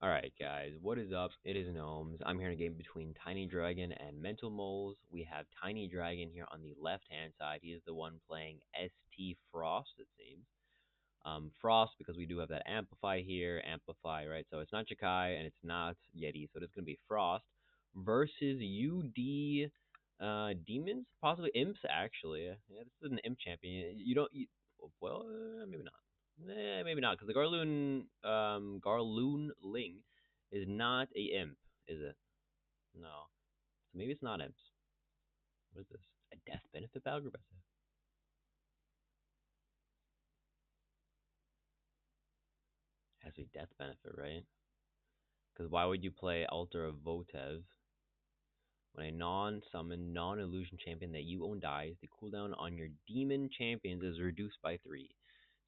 Alright, guys, what is up? It is Gnomes. I'm here in a game between TinyDragon and MentalMoles. We have TinyDragon here on the left-hand side. He is the one playing ST Frost, it seems. Frost, because we do have that Amplify here, Amplify, right? So it's not Chikai and it's not Yeti, so it's going to be Frost versus UD Demons, possibly Imps, actually. Yeah, this is an Imp champion. Well, maybe not. Maybe not, because the Garloon Ling is not a imp, is it? No. So maybe it's not imps. What is this? A death benefit battle group? Has to be death benefit, right? Because why would you play Altar of Votev when a non-summon, non-illusion champion that you own dies? The cooldown on your demon champions is reduced by 3.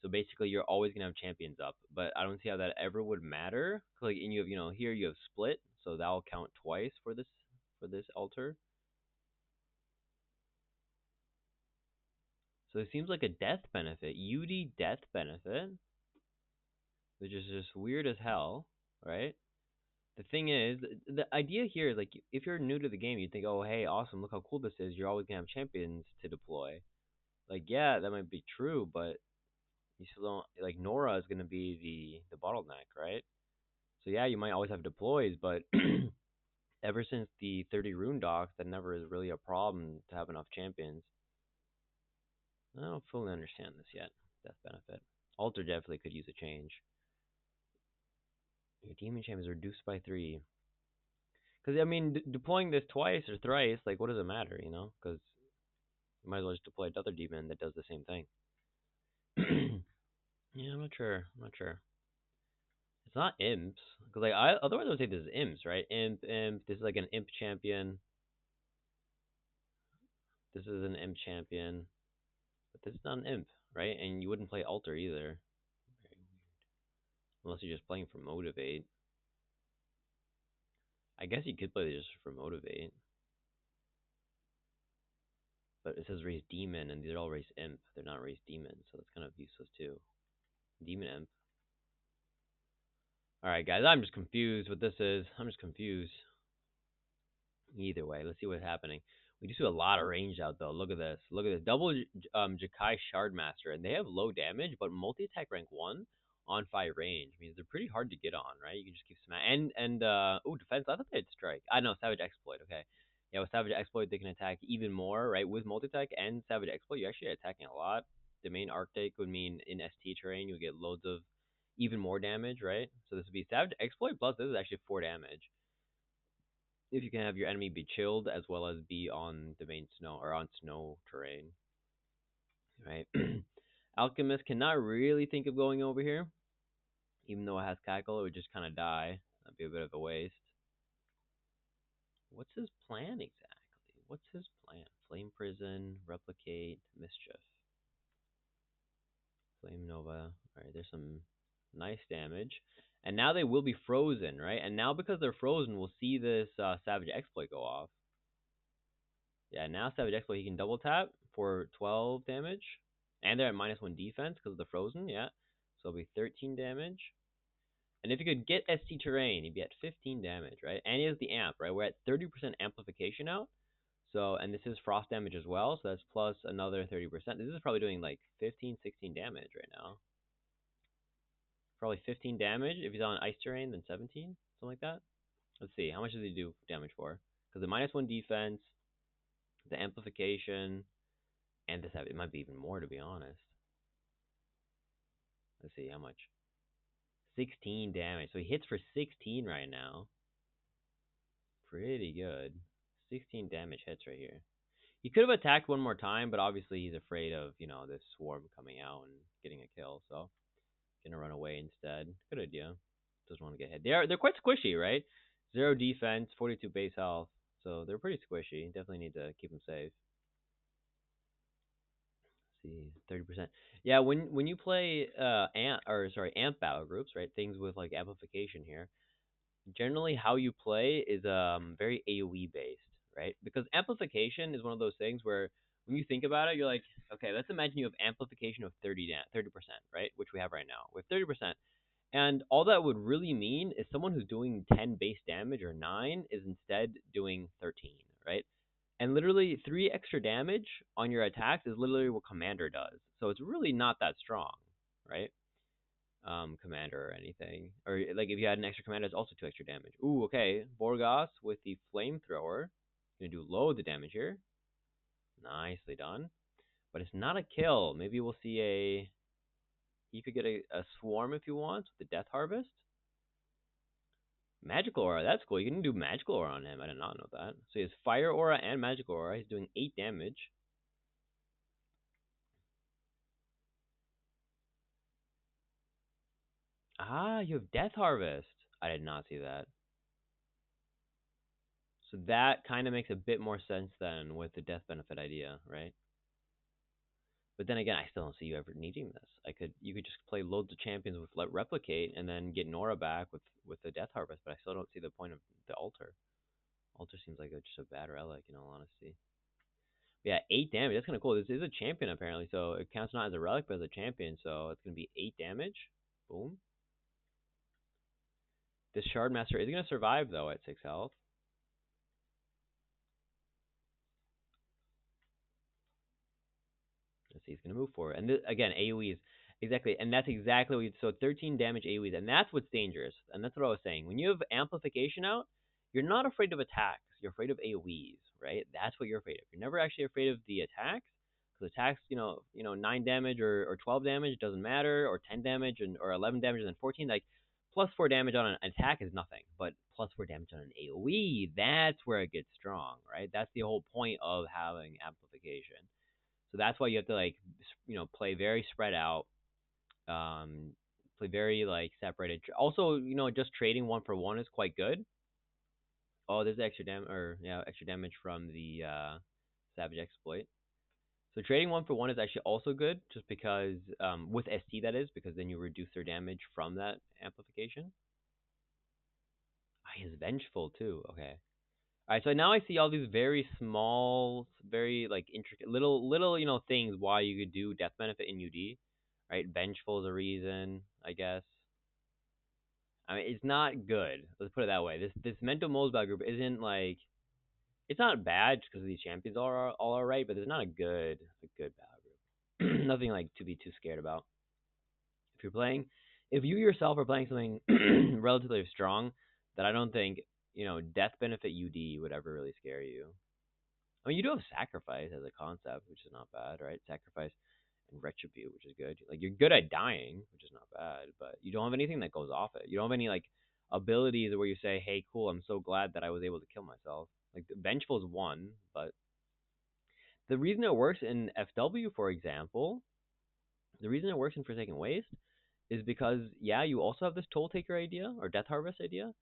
So basically, you're always gonna have champions up, but I don't see how that ever would matter. Like, and you have, here you have split, so that'll count twice for this altar. So it seems like a death benefit, UD death benefit, which is just weird as hell, right? The thing is, the idea here is like, if you're new to the game, you think, oh, hey, awesome, look how cool this is. You're always gonna have champions to deploy. Like, yeah, that might be true, but you still don't like Nora is gonna be the bottleneck, right? So yeah, you might always have deploys, but ever since the 30 rune docks, that never is really a problem to have enough champions. I don't fully understand this yet. Death benefit. Alter definitely could use a change. Your demon champ is reduced by 3. Because, I mean, deploying this twice or thrice, like, what does it matter, you know? Because you might as well just deploy another demon that does the same thing. Yeah, I'm not sure. I'm not sure. It's not imps. Because, like, otherwise I would say this is imps, right? Imp. This is like an imp champion. This is an imp champion. But this is not an imp, right? And you wouldn't play alter either. Very weird. Unless you're just playing for motivate. I guess you could play this just for motivate. But it says race demon, and these are all race imp. They're not race demon, so that's kind of useless too. Demon imp. Alright, guys, I'm just confused what this is. I'm just confused. Either way, let's see what's happening. We just do a lot of range out, though. Look at this. Look at this. Double Jakai Shardmaster, and they have low damage, but multi-attack rank 1 on 5 range means they're pretty hard to get on, right? You can just keep smashing. Oh, defense. I thought they had strike. I know, Savage Exploit. Okay. Yeah, with Savage Exploit, they can attack even more, right? With multi-attack and Savage Exploit, you're actually attacking a lot. The main Arctic would mean in ST terrain, you'll get loads of even more damage, right? So this would be Savage Exploit plus this is actually 4 damage. If you can have your enemy be chilled as well as be on the main snow or on snow terrain, right? Alchemist cannot really think of going over here, even though it has cackle. It would just kind of die. That'd be a bit of a waste. What's his plan exactly? What's his plan? Flame Prison, Replicate, Mischief, Flame Nova. All right, there's some nice damage. And now they will be frozen, right? And now because they're frozen, we'll see this Savage Exploit go off. Yeah, now Savage Exploit, he can double tap for 12 damage. And they're at -1 defense because of the frozen, yeah. So it'll be 13 damage. And if you could get ST Terrain, he'd be at 15 damage, right? And he has the amp, right? We're at 30% amplification out. So, and this is frost damage as well, so that's plus another 30%. This is probably doing like 15, 16 damage right now. Probably 15 damage. If he's on ice terrain, then 17, something like that. Let's see, how much does he do damage for? Because the -1 defense, the amplification, and this it might be even more, to be honest. Let's see how much. 16 damage. So he hits for 16 right now. Pretty good. 16 damage hits right here. He could have attacked one more time, but obviously he's afraid of, this swarm coming out and getting a kill, so gonna run away instead. Good idea. Doesn't want to get hit. They're quite squishy, right? 0 defense, 42 base health. So they're pretty squishy. Definitely need to keep them safe. See, 30%. Yeah, when you play amp battle groups, right? Things with like amplification here. Generally, how you play is very AoE based, right? Because amplification is one of those things where when you think about it, you're like, okay, let's imagine you have amplification of 30%, right? Which we have right now. With 30%, And all that would really mean is someone who's doing 10 base damage or 9 is instead doing 13, right? And literally 3 extra damage on your attacks is literally what Commander does. So it's really not that strong, right? Commander or anything. Or like if you had an extra commander, it's also 2 extra damage. Ooh, okay. Borgas with the flamethrower. Gonna do loads of damage here. Nicely done. But it's not a kill. Maybe we'll see a. You could get a swarm if you want with the Death Harvest. Magical Aura, that's cool. You can do Magical Aura on him. I did not know that. So he has Fire Aura and Magical Aura. He's doing 8 damage. Ah, you have Death Harvest. I did not see that. So that kind of makes a bit more sense then with the Death Benefit idea, right? But then again, I still don't see you ever needing this. You could just play loads of champions with Let Replicate and then get Nora back with the Death Harvest. But I still don't see the point of the Altar. Altar seems like just a bad relic, in all honesty. But yeah, 8 damage. That's kind of cool. This is a champion apparently, so it counts not as a relic but as a champion. So it's gonna be 8 damage. Boom. This Shardmaster is gonna survive though at 6 health. Let's see, he's gonna move forward. And this, again, AoEs. Exactly, and that's exactly what so 13 damage AoEs, and that's what's dangerous. And that's what I was saying. When you have amplification out, you're not afraid of attacks. You're afraid of AoEs, right? That's what you're afraid of. You're never actually afraid of the attacks. Because attacks, 9 damage or 12 damage doesn't matter, or 10 damage or 11 damage and then 14. Like plus 4 damage on an attack is nothing, but plus 4 damage on an AoE, that's where it gets strong, right? That's the whole point of having amplification. So that's why you have to play very spread out, play very like separated. Also, just trading 1-for-1 is quite good. Oh, there's extra damage, or yeah, extra damage from the Savage Exploit. So trading 1-for-1 is actually also good, just because with ST that is, because then you reduce their damage from that amplification. He's vengeful too. Okay. All right, so now I see all these very small, very like intricate little things why you could do Death Benefit in UD, right? Vengeful is a reason, I guess. I mean, it's not good. Let's put it that way. This MentalMoles battle group isn't like, it's not bad just because these champions are all alright, but it's not a good battle group. Nothing like to be too scared about. If you yourself are playing something relatively strong, that I don't think Death Benefit UD would ever really scare you. I mean, you do have Sacrifice as a concept, which is not bad, right? Sacrifice and Retribute, which is good. Like, you're good at dying, which is not bad, but you don't have anything that goes off it. You don't have any, like, abilities where you say, hey, cool, I'm so glad that I was able to kill myself. Like, Vengeful is one, but the reason it works in FW, for example, the reason it works in Forsaken Waste is because, yeah, you also have this Toll Taker idea, or Death Harvest idea,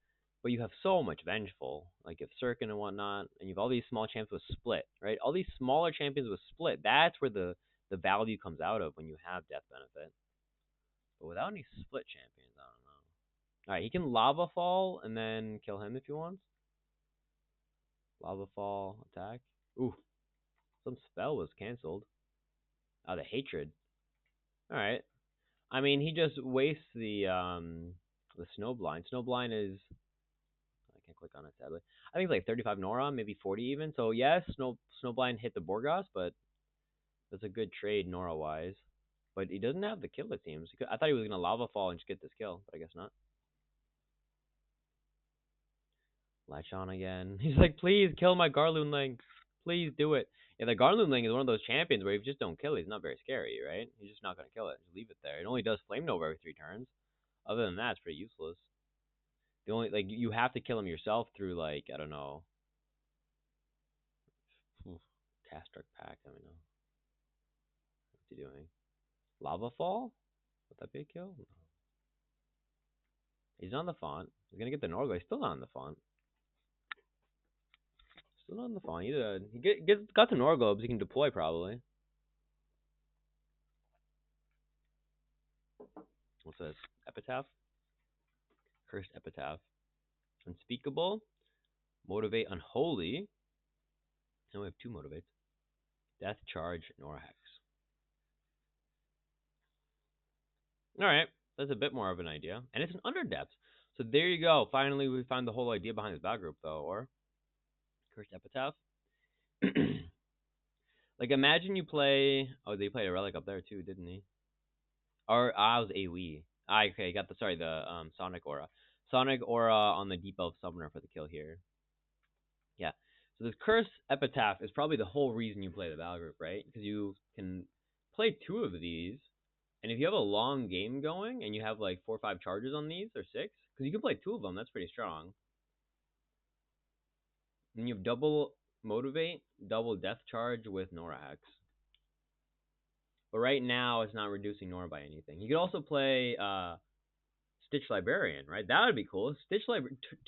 but you have so much Vengeful, like you have Sirkin and whatnot, and you have all these small champions with Split, right? All these smaller champions with Split, that's where the value comes out of when you have Death Benefit. But without any Split champions, I don't know. Alright, he can Lava Fall and then kill him if he wants. Lava Fall, attack. Ooh, some spell was cancelled. Oh, the Hatred. Alright. I mean, he just wastes the Snowblind. Snowblind is, I can't click on it sadly. I think it's like 35 Nora, maybe 40 even. So yes, Snowblind hit the Borgas, but that's a good trade Nora wise. But he doesn't have the kill, it seems. I thought he was gonna Lava Fall and just get this kill, but I guess not. Latch on again. He's like, please kill my Garloonling. Please do it. Yeah, the Garloonling is one of those champions where if you just don't kill it, he's not very scary, right? He's just not gonna kill it. Just leave it there. It only does Flame Nova every 3 turns. Other than that, it's pretty useless. The only, like, you have to kill him yourself through, like, I don't know. Cast Dark Pact, I don't know. What's he doing? Lava Fall? Would that be a kill? No. He's not on the font. He's gonna get the Norgo. He's still not on the font. Still not on the font. He got the Norgobes. He can deploy probably. What's this? Epitaph? Cursed Epitaph. Unspeakable. Motivate Unholy. Now we have 2 motivates. Death Charge, Nora Hex. Alright. That's a bit more of an idea. And it's an underdepth. So there you go. Finally, we found the whole idea behind this battle group, though. Or Cursed Epitaph. Like, imagine you play. Oh, they played a relic up there too, didn't he? Or I was AoE. Okay, got the Sonic Aura. Sonic Aura on the Deep Elf Summoner for the kill here. Yeah. So this Curse Epitaph is probably the whole reason you play the battle group, right? Because you can play two of these, and if you have a long game going and you have like 4 or 5 charges on these or 6, because you can play two of them, that's pretty strong. And you have double Motivate, double Death Charge with Nora Hex. But right now, it's not reducing Nora by anything. You could also play Stitch Librarian, right? That would be cool.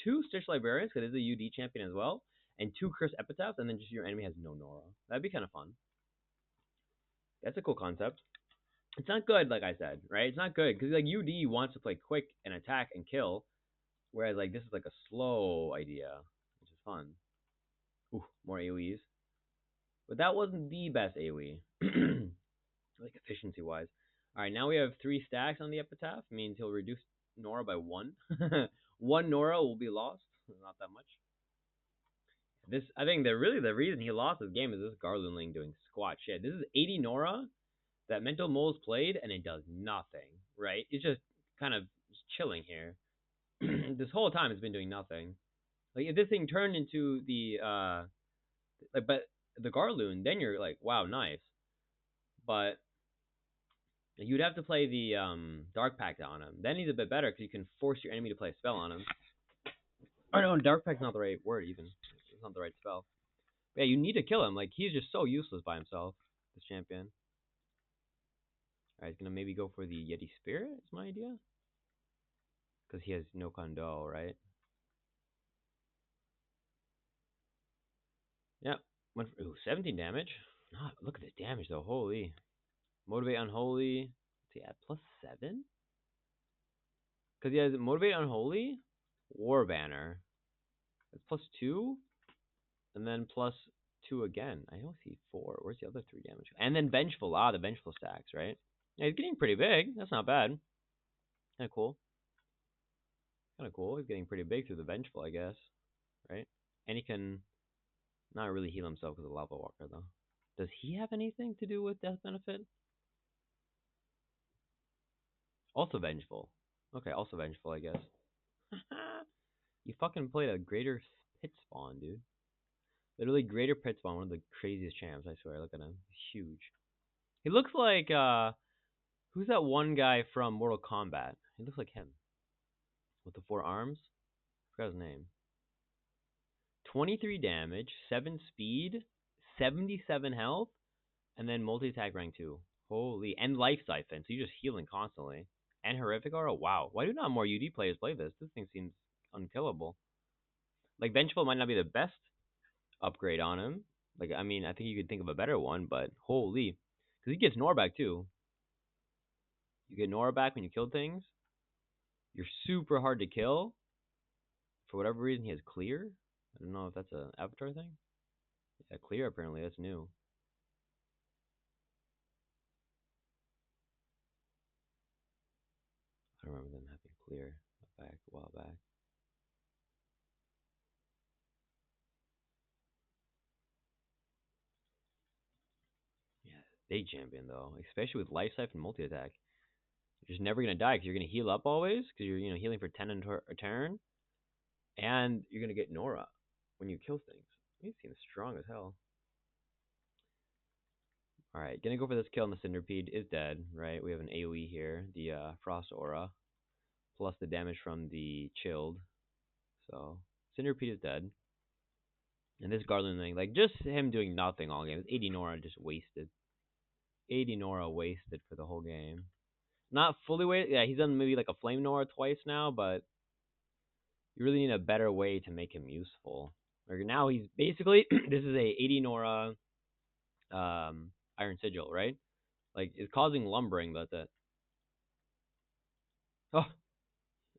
Two Stitch Librarians, because it's a UD champion as well, and 2 Curse Epitaphs, and then just your enemy has no Nora. That'd be kind of fun. That's a cool concept. It's not good, like I said, right? It's not good because like UD wants to play quick and attack and kill, whereas like this is like a slow idea, which is fun. Ooh, more AoEs, but that wasn't the best AoE, like efficiency wise. All right, now we have 3 stacks on the epitaph, means he'll reduce Nora by 1. 1 Nora will be lost, not that much. This, I think, the reason he lost this game is this Garlandling doing squat shit. This is 80 Nora that MentalMoles played, and it does nothing, right? It's just kind of just chilling here. This whole time it's been doing nothing. Like, if this thing turned into but the Garloon, then you're like, wow, nice. But you'd have to play the Dark Pact on him. Then he's a bit better because you can force your enemy to play a spell on him. Oh no, Dark Pact's not the right word even. It's not the right spell. But yeah, you need to kill him. Like, he's just so useless by himself, this champion. Alright, he's gonna maybe go for the Yeti Spirit, is my idea. Because he has no Kondo, right? Yep. Went for, 17 damage. Oh, look at this damage though. Holy. Motivate Unholy. What's he at? +7? Because he has Motivate Unholy, War Banner. It's +2. And then +2 again. I don't see 4. Where's the other 3 damage? And then Vengeful. Ah, the Vengeful stacks, right? Yeah, he's getting pretty big. That's not bad. Kind of cool. Kind of cool. He's getting pretty big through the Vengeful, I guess. Right? And he can not really heal himself with a Lava Walker, though. Does he have anything to do with Deathbenefit? Also Vengeful. Okay, also Vengeful, I guess. You fucking played a Greater Pit Spawn, dude. Literally Greater Pit Spawn, one of the craziest champs, I swear. Look at him. He's huge. He looks like, who's that one guy from Mortal Kombat? He looks like him. With the 4 arms? I forgot his name. 23 damage, 7 speed, 77 health, and then multi-attack rank 2. Holy. And life siphon, so you're just healing constantly. And horrific aura? Wow. Why do not more UD players play this? This thing seems unkillable. Like, Vengeful might not be the best upgrade on him. Like, I mean, I think you could think of a better one, but holy. Because he gets Nora back, too. You get Nora back when you kill things. You're super hard to kill. For whatever reason, he has clear. I don't know if that's an avatar thing. Yeah, clear, apparently. That's new. I remember them having clear a while back. Yeah, big champion though, especially with life siphon and multi attack. You're just never gonna die because you're gonna heal up always because you're healing for 10 a turn, and you're gonna get Nora when you kill things. He seems strong as hell. All right, gonna go for this kill, and the Cinderpede is dead. Right, we have an AOE here, the Frost Aura, plus the damage from the Chilled. So Cinderpede is dead. And this Garland thing, like, just him doing nothing all game. 80 Nora just wasted. 80 Nora wasted for the whole game. Not fully wasted. Yeah, he's done maybe like a Flame Nora twice now, but you really need a better way to make him useful. Like, now he's basically, this is a 80 Nora Iron Sigil, right? Like, it's causing lumbering, but that's it. Oh,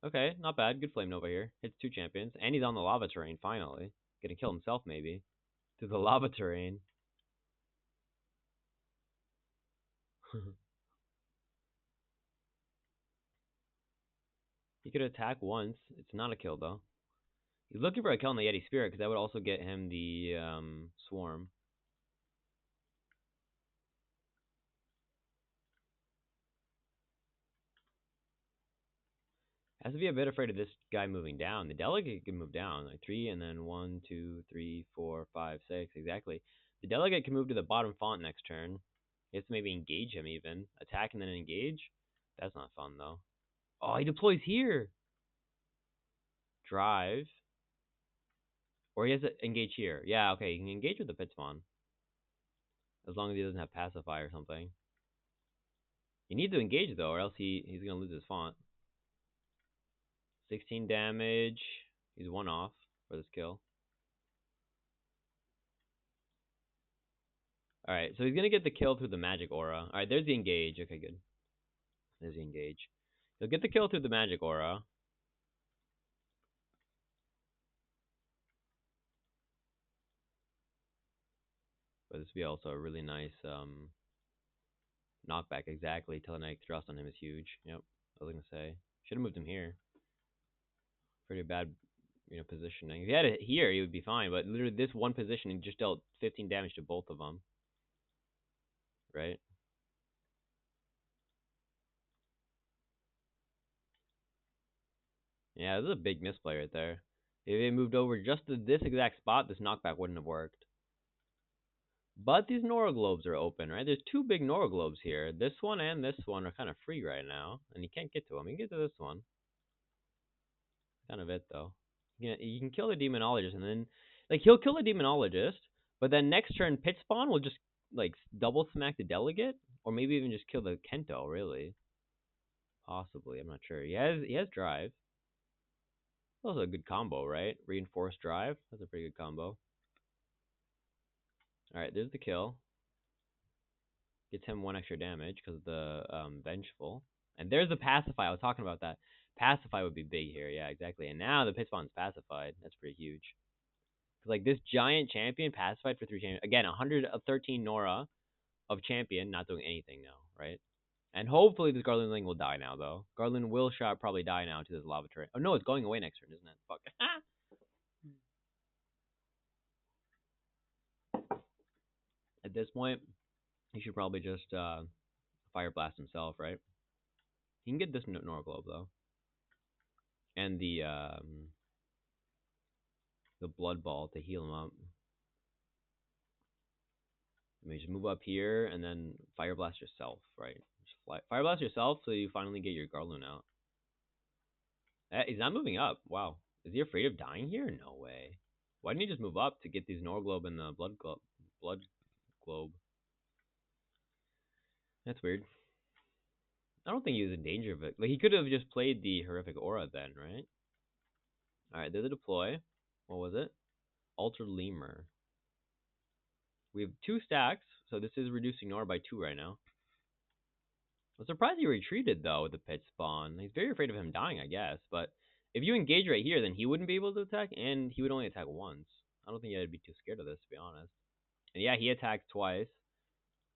okay, not bad. Good Flame Nova here. Hits 2 champions. And he's on the lava terrain, finally. Gonna kill himself, maybe. To the lava terrain. could attack once. It's not a kill, though. He's looking for a kill on the Yeti Spirit, because that would also get him the Swarm. Has to be a bit afraid of this guy moving down. The Delegate can move down. Like 3, and then 1, 2, 3, 4, 5, 6. Exactly. The Delegate can move to the bottom font next turn. He has to maybe engage him even. Attack and then engage. That's not fun, though. Oh, he deploys here. Drive. Or he has to engage here. Yeah, okay. He can engage with the pit spawn. As long as he doesn't have Pacify or something. He needs to engage, though, or else he's going to lose his font. 16 damage. He's 1 off for this kill. Alright, so he's going to get the kill through the magic aura. Alright, there's the engage. Okay, good. There's the engage. He'll get the kill through the magic aura. But this would be also a really nice knockback. Exactly. Telekinetic thrust on him is huge. Yep. I was going to say. Should have moved him here. Pretty bad, positioning. If he had it here, he would be fine. But literally this one positioning just dealt 15 damage to both of them. Right? Yeah, this is a big misplay right there. If it moved over just to this exact spot, this knockback wouldn't have worked. But these Nora Globes are open, right? There's 2 big Nora Globes here. This one and this one are kind of free right now. And you can't get to them. You can get to this one. Kind of it, though. You can kill the Demonologist, and then... Like, he'll kill the Demonologist, but then next turn, Pit Spawn will just, like, double smack the Delegate? Or maybe even just kill the Kento, really. Possibly, I'm not sure. He has Drive. Also a good combo, right? Reinforced Drive. That's a pretty good combo. Alright, there's the kill. Gets him 1 extra damage because of the Vengeful. And there's the Pacify. I was talking about that. Pacify would be big here. Yeah, exactly. And now the Pit Spawn's pacified. That's pretty huge. Like, this giant champion pacified for 3 champions. Again, 113 Nora of champion, not doing anything now, right? And hopefully this Garlandling will die now, though. Garland will probably die now to this lava turret. Oh, no, it's going away next turn, isn't it? Fuck. At this point, he should probably just Fire Blast himself, right? He can get this Nora Globe, though. And the Blood Ball to heal him up. I mean, just move up here and then Fire Blast yourself, right? Just Fire Blast yourself so you finally get your Garloon out. He's not moving up. Wow. Is he afraid of dying here? No way. Why didn't he just move up to get these Nora Globe and the Blood Globe? That's weird. I don't think he was in danger of it. Like, he could have just played the Horrific Aura then, right? Alright, there's a deploy. What was it? Ultra Lemur. We have 2 stacks, so this is reducing Nora by 2 right now. I'm surprised he retreated, though, with the pit spawn. He's very afraid of him dying, I guess. But if you engage right here, then he wouldn't be able to attack, and he would only attack once. I don't think I'd be too scared of this, to be honest. And yeah, he attacked twice.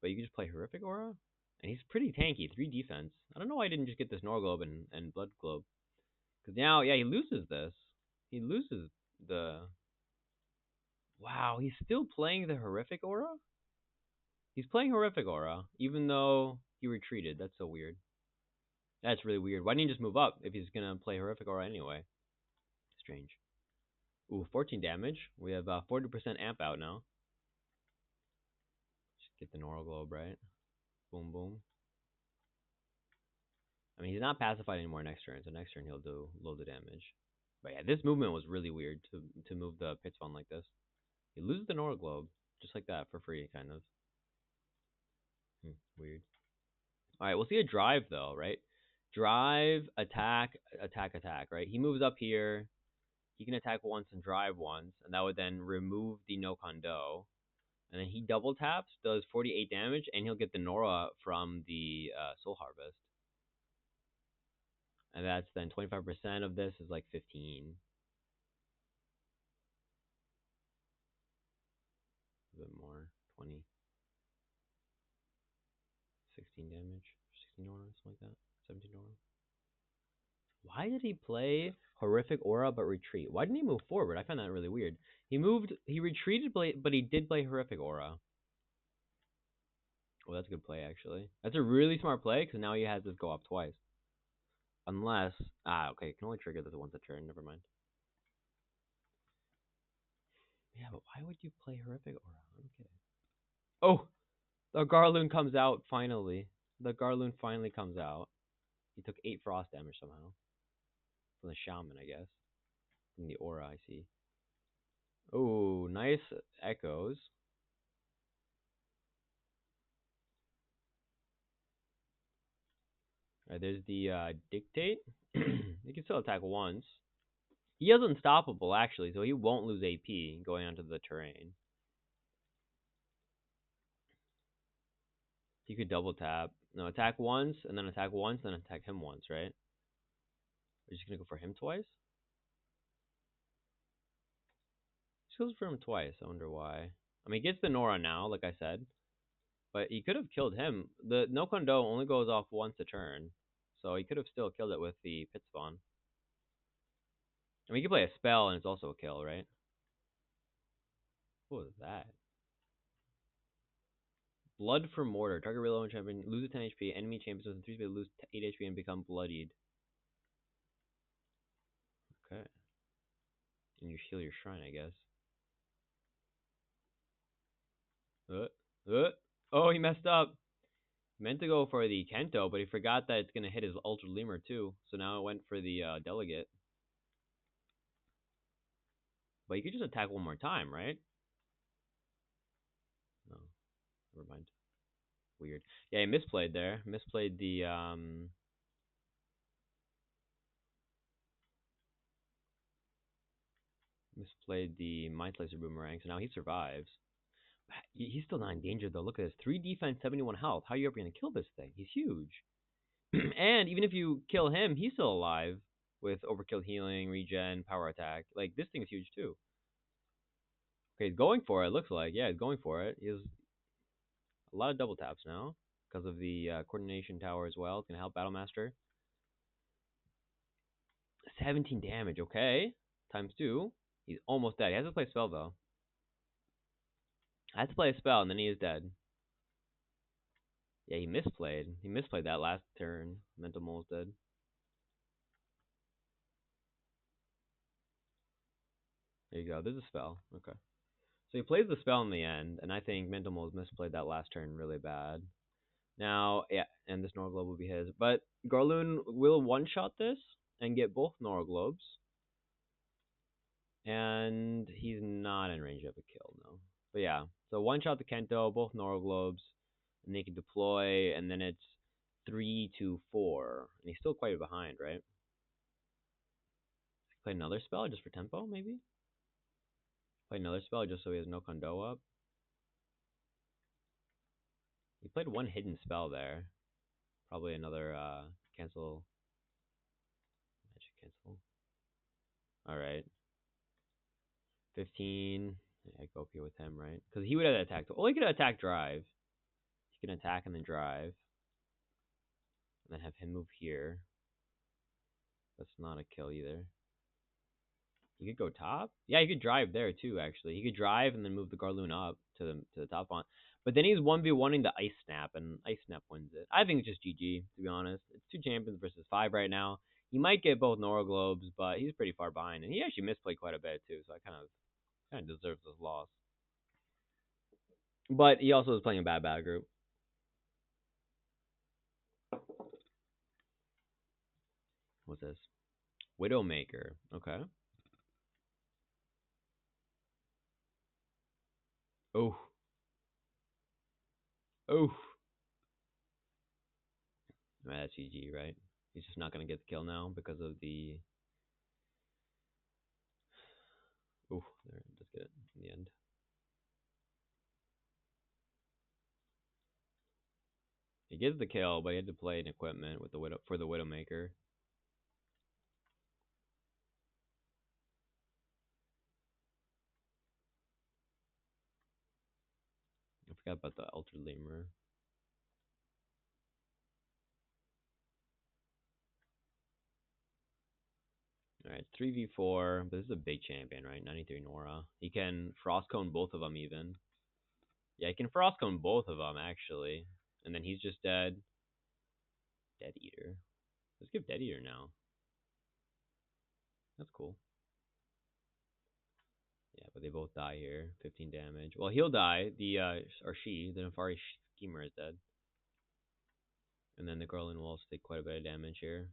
But you can just play Horrific Aura? And he's pretty tanky, 3 defense. I don't know why I didn't just get this Nora Globe and Blood Globe. Because now, yeah, he loses this. He loses the... Wow, he's still playing the Horrific Aura? He's playing Horrific Aura, even though he retreated. That's so weird. That's really weird. Why didn't he just move up if he's going to play Horrific Aura anyway? Strange. Ooh, 14 damage. We have 40% amp out now. Just get the Nora Globe, right? Boom, boom. I mean, he's not pacified anymore next turn, so next turn he'll do loads of damage. But yeah, this movement was really weird to move the pit spawn like this. He loses the Nora Globe, just like that, for free, kind of. Weird. Alright, we'll see a drive, though, right? Drive, attack, attack, attack, right? He moves up here. He can attack once and drive once, and that would then remove the no condo. And then he double taps, does 48 damage, and he'll get the Nora from the Soul Harvest. And that's then 25% of this is like 15. A bit more. 20. 16 damage. 16 Nora, something like that. 17 Nora. Why did he play Horrific Aura but retreat? Why didn't he move forward? I find that really weird. He retreated, but he did play Horrific Aura. Well, that's a good play, actually. That's a really smart play, because now he has this go off twice. Unless, okay, you can only trigger this once a turn, never mind. Yeah, but why would you play Horrific Aura? I'm kidding. Oh! The Garloon comes out, finally. The Garloon finally comes out. He took 8 frost damage somehow. From the Shaman, I guess. From the Aura, I see. Oh, nice echoes. Alright, there's the Dictate. He can still attack once. He is unstoppable, actually, so he won't lose AP going onto the terrain. He could double tap. No, attack once, and then attack once, then attack him once, right? We're just gonna go for him twice? Just goes for him twice. I wonder why. I mean, he gets the Nora now, like I said. But he could have killed him. The No Kondo only goes off once a turn. So he could have still killed it with the pit spawn. I mean, he could play a spell and it's also a kill, right? What was that? Blood for Mortar. Target real champion loses 10 HP. Enemy champions within 3 speed lose 8 HP and become bloodied. Okay. And you heal your shrine, I guess. Oh, he messed up. Meant to go for the Kento, but he forgot that it's going to hit his Ultra Lemur too. So now it went for the Delegate. But you could just attack one more time, right? No. Never mind. Weird. Yeah, he misplayed there. Misplayed the Mind Slicer Boomerang, so now he survives. He's still not in danger though. Look at this. 3 defense, 71 health. How are you ever gonna kill this thing? He's huge. And even if you kill him, he's still alive with overkill healing, regen, power attack. Like this thing's huge too. Okay, he's going for it, looks like. Yeah, he's going for it. He has a lot of double taps now because of the coordination tower as well. It's gonna help Battlemaster. 17 damage, okay. Times 2. He's almost dead. He has to play a spell, though. I have to play a spell, and then he is dead. Yeah, he misplayed. He misplayed that last turn. MentalMoles dead. There you go. There's a spell. Okay. So he plays the spell in the end, and I think MentalMoles misplayed that last turn really bad. Now, yeah, and this Nora Globe will be his. But Garloon will one-shot this and get both Nora Globes. And he's not in range of a kill, no. But yeah, so one-shot the Kento, both Nora Globes, and they can deploy, and then it's 3 to 4. And he's still quite behind, right? Play another spell just for tempo, maybe? Play another spell just so he has no Kondo up. He played one hidden spell there. Probably another cancel. Magic cancel. Alright. 15. Yeah, I go up here with him, right? Because he would have attacked. Oh, he could have attacked drive. He can attack and then drive. And then have him move here. That's not a kill either. He could go top. Yeah, he could drive there too. Actually, he could drive and then move the Garloon up to the top font. But then he's 1v1ing the Ice Snap, and Ice Snap wins it. I think it's just GG, to be honest. It's 2 champions versus 5 right now. He might get both Nora Globes, but he's pretty far behind, and he actually misplayed quite a bit too. So I kind of deserves this loss. But he also is playing a bad group. What's this? Widowmaker. Okay. Oh. Oh. That's GG, right? He's just not gonna get the kill now because of the. Oh, there, just get it in the end. He gets the kill, but he had to play an equipment with the for the Widowmaker. I forgot about the Ultra Lemur. All right, 3v4. But this is a big champion, right? 93 Nora. He can frost cone both of them even. Yeah, he can frost cone both of them actually. And then he's just dead. Dead Eater. Let's give Dead Eater now. That's cool. Yeah, but they both die here. 15 damage. Well, he'll die. Or she, the Nefari Schemer is dead. And then the Garland will also take quite a bit of damage here.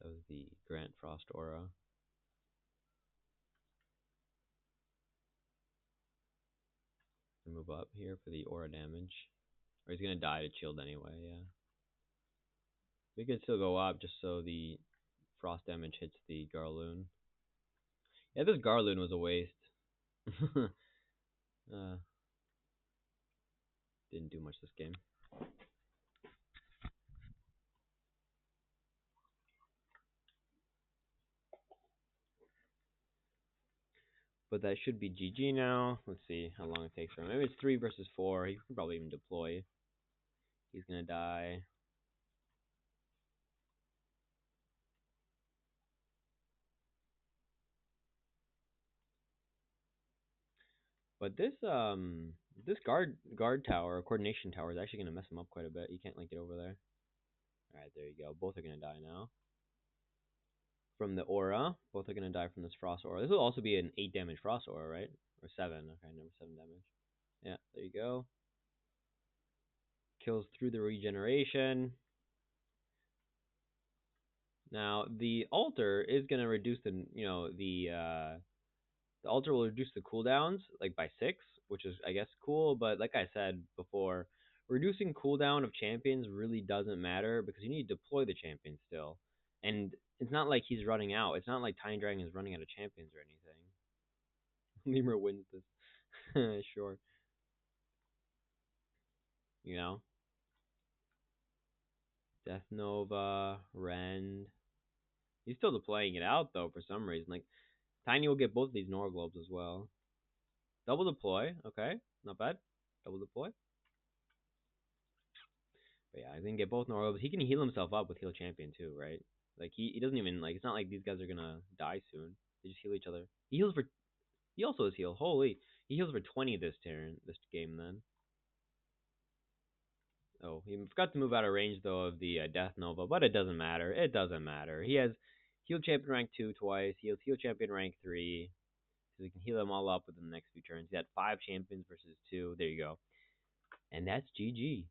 That was the Grant Frost Aura. Move up here for the aura damage. Or he's gonna die to shield anyway, yeah. We could still go up just so the frost damage hits the Garloon. Yeah, this Garloon was a waste. Didn't do much this game. But that should be GG now. Let's see how long it takes for him. Maybe it's 3 versus 4. He can probably even deploy. He's gonna die. But this guard tower, coordination tower, is actually gonna mess him up quite a bit. You can't like get over there. Alright, there you go. Both are gonna die now. From the aura, both are gonna die from this frost aura. This will also be an 8 damage frost aura, right? Or 7. Okay, number 7 damage. Yeah, there you go. Kills through the regeneration. Now the altar is gonna reduce the altar will reduce the cooldowns like by 6, which is I guess cool. But like I said before, reducing cooldown of champions really doesn't matter because you need to deploy the champion still, and it's not like he's running out. It's not like TinyDragon is running out of champions or anything. Lemur wins this, sure. You know, Death Nova, Rend. He's still deploying it out though for some reason. Like Tiny will get both of these Nora globes as well. Double deploy, okay, not bad. Double deploy. But yeah, I think get both Nora globes. He can heal himself up with Heal Champion too, right? Like he doesn't even like. It's not like these guys are gonna die soon. They just heal each other. He heals for. He also is heal. Holy, he heals for 20 this turn, this game then. Oh, he forgot to move out of range though of the Death Nova, but it doesn't matter. It doesn't matter. He has Heal Champion rank 2 twice. He has Heal Champion rank 3. So we can heal them all up within the next few turns. He had 5 champions versus 2. There you go. And that's GG.